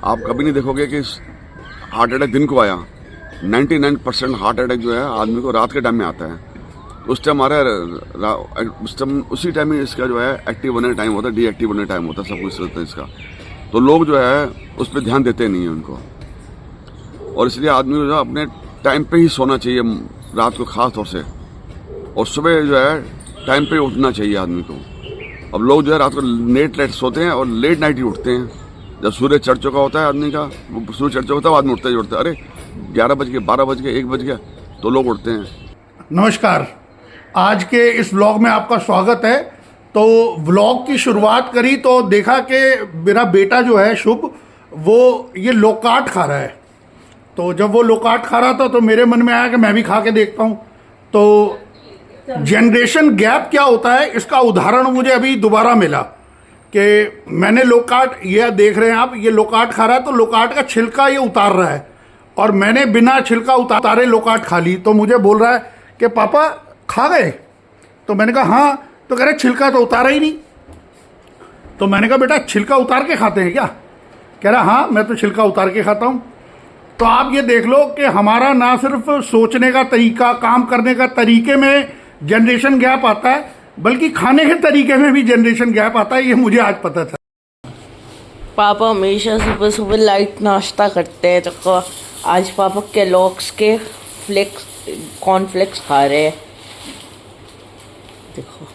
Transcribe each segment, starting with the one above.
आप कभी नहीं देखोगे कि हार्ट अटैक दिन को आया। 99% हार्ट अटैक जो है आदमी को रात के टाइम में आता है। उस टाइम उस टाइम उसी टाइम में इसका जो है एक्टिव होने का टाइम होता है, डीएक्टिव होने का टाइम होता है, सब कुछ होता है इसका। तो लोग जो है उस पर ध्यान देते नहीं है उनको, और इसलिए आदमी को जो अपने टाइम पे ही सोना चाहिए रात को खास तौर से, और सुबह जो है टाइम पे उठना चाहिए आदमी को। अब लोग जो है रात को लेट सोते हैं और लेट नाइट ही उठते हैं। जब सूर्य चढ़ चुका होता है आदमी का, सूर्य चढ़ चुका होता है आदमी उठते ही उठते, अरे 11 बज गए, 12 बज गए, 1 बज गया, तो लोग उठते हैं। नमस्कार, आज के इस व्लॉग में आपका स्वागत है। तो व्लॉग की शुरुआत करी तो देखा कि मेरा बेटा जो है शुभ, वो ये लोकाट खा रहा है। तो जब वो लोकाट खा रहा था तो मेरे मन में आया कि मैं भी खा के देखता हूँ। तो जनरेशन गैप क्या होता है इसका उदाहरण मुझे अभी दोबारा मिला कि मैंने लोकाट, ये देख रहे हैं आप, ये लोकाट खा रहा है तो लोकाट का छिलका ये उतार रहा है, और मैंने बिना छिलका उतारे लोकाट खा ली। तो मुझे बोल रहा है कि पापा खा गए? तो मैंने कहा हाँ। तो कह रहे छिलका तो उतारा ही नहीं। तो मैंने कहा बेटा छिलका उतार के खाते हैं क्या? कह रहा हाँ, मैं तो छिलका उतार के खाता हूँ। तो आप ये देख लो कि हमारा ना सिर्फ सोचने का तरीका, काम करने का तरीके में जनरेशन गैप आता है, बल्कि खाने के तरीके में भी जनरेशन गैप आता है। ये मुझे आज पता था। पापा हमेशा सुबह सुबह लाइट नाश्ता करते हैं, तो आज पापा केलॉग्स के कॉर्नफ्लेक्स खा रहे हैं। देखो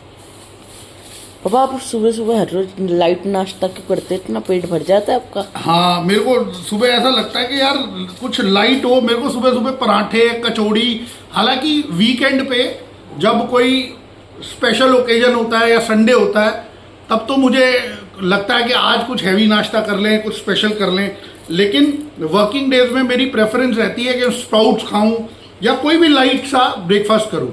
पापा, आप सुबह सुबह हर रोज लाइट नाश्ता क्यों करते हैं? इतना पेट भर जाता है आपका? हाँ, मेरे को सुबह ऐसा लगता है कि यार कुछ लाइट हो। मेरे को सुबह सुबह पराठे, कचौड़ी, हालांकि वीकेंड पे जब कोई स्पेशल ओकेजन होता है या संडे होता है तब तो मुझे लगता है कि आज कुछ हैवी नाश्ता कर लें, कुछ स्पेशल कर लें। लेकिन वर्किंग डेज में मेरी प्रेफरेंस रहती है कि स्प्राउट्स खाऊं या कोई भी लाइट सा ब्रेकफास्ट करूं।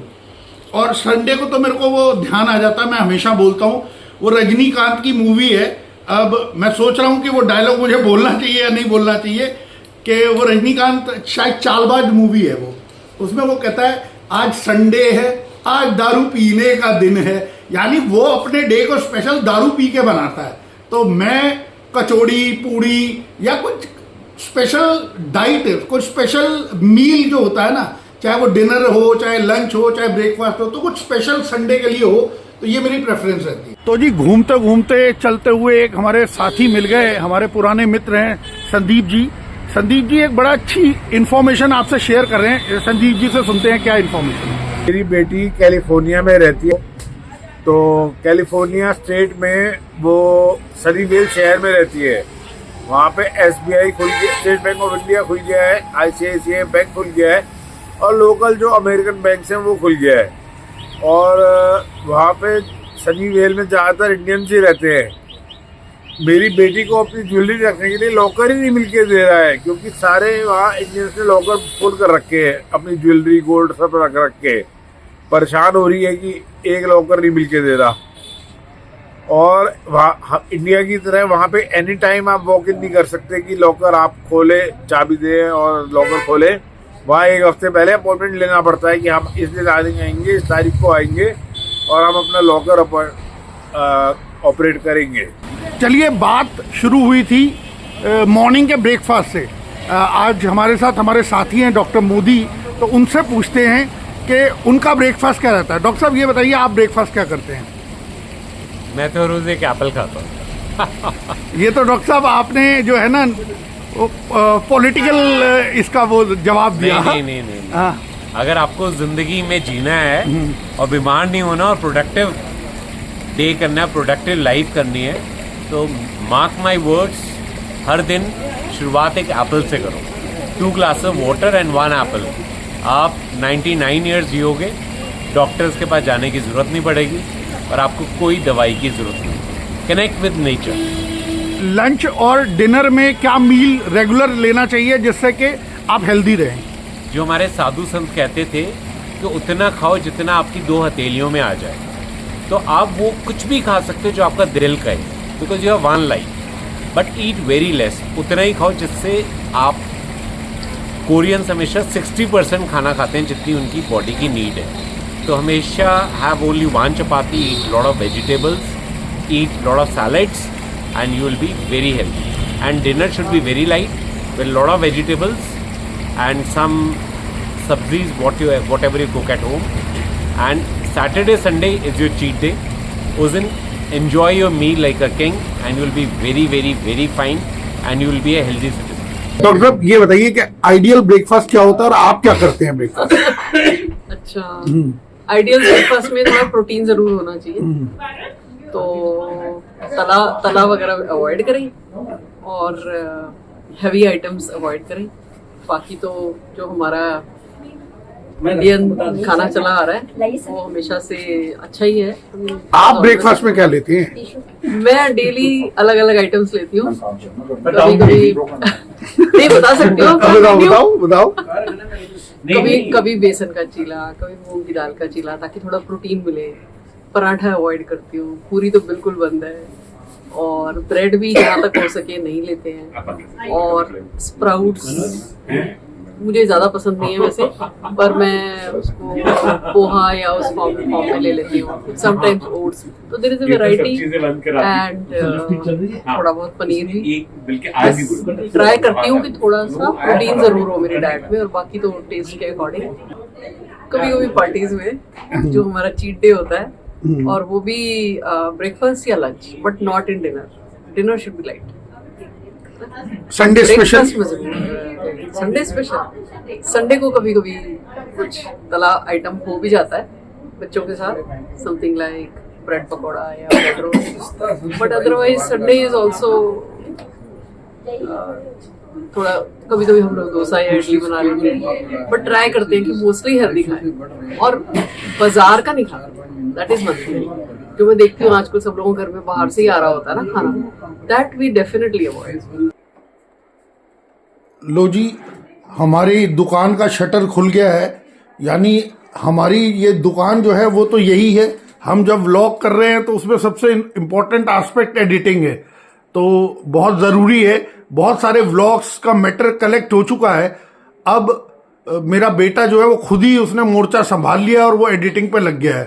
और संडे को तो मेरे को वो ध्यान आ जाता है, मैं हमेशा बोलता हूँ, वो रजनीकांत की मूवी है। अब मैं सोच रहा हूँ कि वो डायलॉग मुझे बोलना चाहिए या नहीं बोलना चाहिए, कि वो रजनीकांत, शायद चालबाज मूवी है वो, उसमें वो कहता है आज संडे है, आज दारू पीने का दिन है। यानी वो अपने डे को स्पेशल दारू पी के बनाता है। तो मैं कचौड़ी, पूड़ी या कुछ स्पेशल डाइट, कुछ स्पेशल मील जो होता है ना, चाहे वो डिनर हो, चाहे लंच हो, चाहे ब्रेकफास्ट हो, तो कुछ स्पेशल संडे के लिए हो, तो ये मेरी प्रेफरेंस रहती है। तो जी घूमते घूमते चलते हुए एक हमारे साथी मिल गए, हमारे पुराने मित्र हैं संदीप जी। संदीप जी एक बड़ा अच्छी इन्फॉर्मेशन आपसे शेयर कर रहे हैं। संदीप जी से सुनते हैं क्या इन्फॉर्मेशन है। मेरी बेटी कैलिफोर्निया में रहती है, तो कैलिफोर्निया स्टेट में वो सनीवेल शहर में रहती है। वहाँ पे SBI खुल गया, स्टेट बैंक ऑफ इंडिया खुल गया है, ICICI बैंक खुल गया है, और लोकल जो अमेरिकन बैंक हैं वो खुल गया है। और वहाँ पे सनीवेल में ज़्यादातर इंडियंस ही रहते हैं। मेरी बेटी को अपनी ज्वेलरी रखने के लिए लॉकर ही नहीं मिलके दे रहा है, क्योंकि सारे वहाँ इंडियंस ने लॉकर फुल कर रखे हैं, अपनी ज्वेलरी, गोल्ड सब रख के परेशान हो रही है कि एक लॉकर नहीं मिलके दे रहा। और वहाँ इंडिया की तरह वहाँ पे एनी टाइम आप वॉक इन नहीं कर सकते कि लॉकर आप खोले, चाबी दें और लॉकर खोले। वहाँ एक हफ्ते पहले अपॉइंटमेंट लेना पड़ता है कि हम इस दिन आएंगे, इस तारीख को आएंगे और हम अपना लॉकर ऑपरेट करेंगे। चलिए, बात शुरू हुई थी मॉर्निंग के ब्रेकफास्ट से। आज हमारे साथ हमारे साथी हैं डॉक्टर मोदी, तो उनसे पूछते हैं कि उनका ब्रेकफास्ट क्या रहता है। डॉक्टर साहब ये बताइए, आप ब्रेकफास्ट क्या करते हैं? मैं तो रोज एक एप्पल खाता हूँ। ये तो डॉक्टर साहब आपने जो है ना पॉलिटिकल इसका वो जवाब दिया। नहीं। अगर आपको जिंदगी में जीना है और बीमार नहीं होना और प्रोडक्टिव डे करना है, प्रोडक्टिव लाइफ करनी है, तो मार्क माई वर्ड्स, हर दिन शुरुआत एक एप्पल से करो। 2 glass of water and 1 Apple. आप 99 ईयर्स जियोगे, डॉक्टर्स के पास जाने की जरूरत नहीं पड़ेगी और आपको कोई दवाई की जरूरत नहीं। Connect with nature. लंच और डिनर में क्या मील रेगुलर लेना चाहिए जिससे कि आप हेल्दी रहें? जो हमारे साधु संत कहते थे कि उतना खाओ जितना आपकी 2 हथेलियों में आ जाए। तो आप वो कुछ भी खा सकते हो जो आपका दिल कहे, because you have 1 life, but eat very less. उतना ही खाओ जिससे आप, कोरियंस हमेशा 60% खाना खाते हैं जितनी उनकी बॉडी की नीड है। तो हमेशा have only 1 chapati, eat lot of vegetables, eat lot of salads, and you will be very healthy. and dinner should be very light with a lot of vegetables and some sabzis, whatever you cook at home. And Saturday, Sunday is your cheat day. उस दिन enjoy your meal like a king and you will be very, very, very fine and you will be a healthy citizen. Doctor साहब ये बताइए कि ideal breakfast क्या होता है और आप क्या करते हैं ब्रेकफास्ट? अच्छा, आइडियल ब्रेकफास्ट में थोड़ा प्रोटीन जरूर होना चाहिए, तो तला वगैरह अवॉइड करें और हैवी आइटम्स अवॉइड करें। बाकी तो जो हमारा इंडियन खाना चला आ रहा है वो हमेशा से अच्छा ही है। आप ब्रेकफास्ट में क्या लेती हैं? मैं डेली अलग अलग आइटम्स लेती हूँ, कभी कभी नहीं बता सकती हूँ, बताओ। कभी बेसन का चीला, कभी मूंग की दाल का चीला, ताकि थोड़ा प्रोटीन मिले। पराठा अवॉइड करती हूँ, पूरी तो बिल्कुल बंद है, और ब्रेड भी जहाँ तक हो सके नहीं लेते हैं, और स्प्राउट्स मुझे ज्यादा पसंद नहीं है वैसे, पर मैं उसको पोहा या उस फॉर्म में ले लेती हूँ, समटाइम्स ओट्स। तो there is a variety and थोड़ा बहुत पनीर भी ट्राई करती हूँ कि थोड़ा सा प्रोटीन जरूर हो मेरी डाइट में, और बाकी तो टेस्ट के अकॉर्डिंग। कभी कभी पार्टीज में जो हमारा चीट डे होता है, और वो भी ब्रेकफास्ट या lunch, but not in dinner. Dinner should be light. Sunday special? Sunday special, Sunday को कभी कभी कुछ तला आइटम हो भी जाता है बच्चों के साथ, समथिंग लाइक ब्रेड पकौड़ा या bread roast, but otherwise Sunday is also थोड़ा कभी कभी हम लोग डोसा या इडली बना लेते हैं, बट ट्राई करते हैं कि मोस्टली हेल्दी खाएं और बाजार का नहीं खाएं। दैट इज वन थिंग जो मैं देखती हूँ आजकल सब लोगों के घर में बाहर से ही आ रहा होता है ना खाना, दैट वी डेफिनेटली अवॉइड। लो जी, हमारी दुकान का शटर खुल गया है, यानी हमारी ये दुकान जो है वो तो यही है। हम जब व्लॉग कर रहे हैं तो उसमें सबसे इम्पोर्टेंट एस्पेक्ट एडिटिंग है, तो बहुत ज़रूरी है। बहुत सारे व्लॉग्स का मैटर कलेक्ट हो चुका है। अब मेरा बेटा जो है वो खुद ही उसने मोर्चा संभाल लिया और वो एडिटिंग पे लग गया है।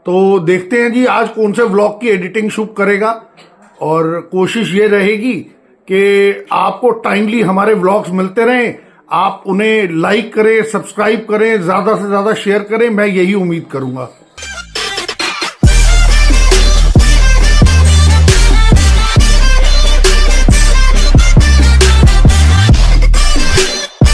तो देखते हैं जी आज कौन से व्लॉग की एडिटिंग शुभ करेगा, और कोशिश ये रहेगी कि आपको टाइमली हमारे व्लॉग्स मिलते रहें। आप उन्हें लाइक करें, सब्सक्राइब करें, ज़्यादा से ज़्यादा शेयर करें, मैं यही उम्मीद करूंगा।